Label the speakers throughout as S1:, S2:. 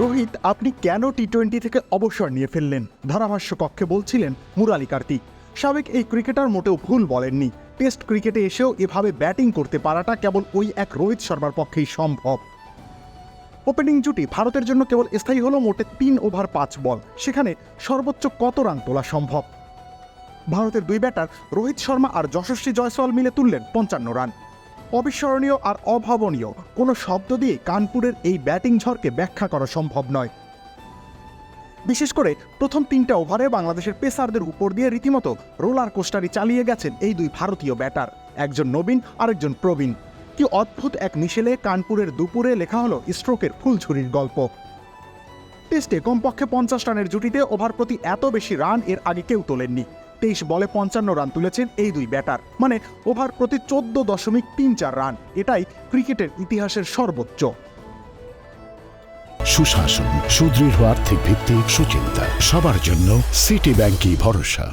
S1: রোহিত, আপনি কেন টি-20 থেকে অবসর নিয়ে ফেললেন? ধারাভাষ্য কক্ষে বলছিলেন মুরালি কার্তিক। সাবেক এই ক্রিকেটার মোটেও ভুল বলেননি। টেস্ট ক্রিকেটে এসেও এভাবে ব্যাটিং করতে পারাটা কেবল ওই এক রোহিত শর্মার পক্ষেই সম্ভব। ওপেনিং জুটি ভারতের জন্য কেবল স্থায়ী হলো মোটে 3 ওভার 5 বল। সেখানে সর্বোচ্চ কত রান তোলা সম্ভব? ভারতের দুই ব্যাটার রোহিত শর্মা আর যশস্বী জয়সওয়াল মিলে তুললেন 55 রান। অবিস্মরণীয় আর অভাবনীয় কোনো শব্দ দিয়ে কানপুরের এই ব্যাটিং ঝড়কে ব্যাখ্যা করা সম্ভব নয়। বিশেষ করে প্রথম 3টা ওভারে বাংলাদেশের পেসারদের উপর দিয়ে রীতিমতো রোলার কোস্টারই চালিয়ে গেছেন এই দুই ভারতীয় ব্যাটার, একজন নবীন আরেকজন প্রবীণ। কি অদ্ভুত এক মিশেলে কানপুরের দুপুরে লেখা হলো স্ট্রোকের ফুলঝুরির গল্প। টেস্টে কমপক্ষে 50 রানের জুটিতে ওভার প্রতি এত বেশি রান এর আগে কেউ তোলেননি। 23 বলে 55 রান তুলেছেন এই দুই ব্যাটার, মানে ওভার প্রতি 14.34 রান। এটাই ক্রিকেটের ইতিহাসের সর্বোচ্চ।
S2: সুশাসন, সুদৃঢ় আর্থিক ভিত্তি, সুচিন্তা, সবার জন্য সিটি ব্যাংকই ভরসা।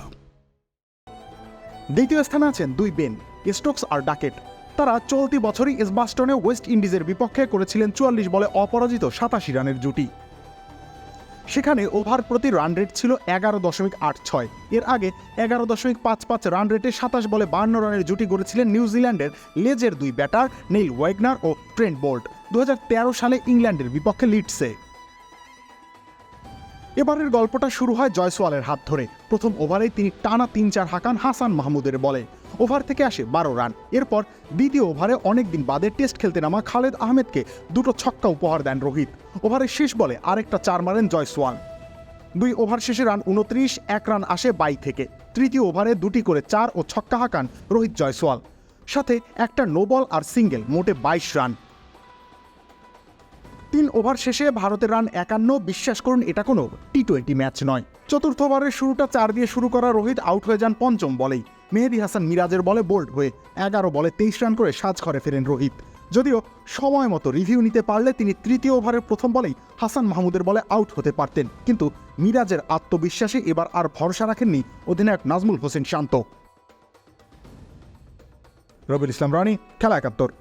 S1: দ্বিতীয় স্থানে আছেন দুই বেন, স্টোকস আর ডাকেট। তারা চলতি বছরই এজবাস্টনে ওয়েস্ট ইন্ডিজের বিপক্ষে করেছিলেন 44 বলে অপরাজিত 87 রানের জুটি। সেখানে ওভার প্রতি রান রেট ছিল 11.86। এর আগে 11.55 রান রেটে 27 বলে 52 রানের জুটি গড়েছিলেন নিউজিল্যান্ডের লেজের দুই ব্যাটার নেইল ওয়েগনার ও ট্রেন্ট বোল্ট 2013 সালে ইংল্যান্ডের বিপক্ষে লিডসে। এবারের গল্পটা শুরু হয় জয়সওয়ালের হাত ধরে। প্রথম ওভারেই তিনি টানা 3-4 হাঁকান হাসান মাহমুদের বলে। ওভার থেকে আসে 12 রান। এরপর দ্বিতীয় ওভারে অনেকদিন বাদে টেস্ট খেলতে নামা খালেদ আহমেদকে দুটো ছক্কা উপহার দেন রোহিত। ওভারের শেষ বলে আরেকটা 4 মারেন জয়সওয়াল। 2 ওভার শেষে রান 29, 1 রান আসে 22 থেকে। তৃতীয় ওভারে দুটি করে 4 ও ছক্কা হাঁকান রোহিত জয়সওয়াল, সাথে একটা নো বল আর সিঙ্গেল, মোটে 22 রান। 3 ওভার শেষে ভারতের রান 51। বিশ্বাস করুন, এটা কোনো টি-20 ম্যাচ নয়। চতুর্থ ওভারের শুরুটা 4 দিয়ে শুরু করা রোহিত আউট হয়ে যান পঞ্চম বলেই। মেহেদী হাসান মিরাজের বলে বোল্ড হয়ে 11 বলে 23 রান করে সাজঘরে ফেরেন রোহিত। যদিও সময় মতো রিভিউ নিতে পারলে তিনি তৃতীয় ওভারের প্রথম বলেই হাসান মাহমুদের বলে আউট হতে পারতেন, কিন্তু মিরাজের আত্মবিশ্বাসে এবার আর ভরসা রাখেননি অধিনায়ক নাজমুল হোসেন শান্ত। রবিউল ইসলাম রানী, খেলা 71।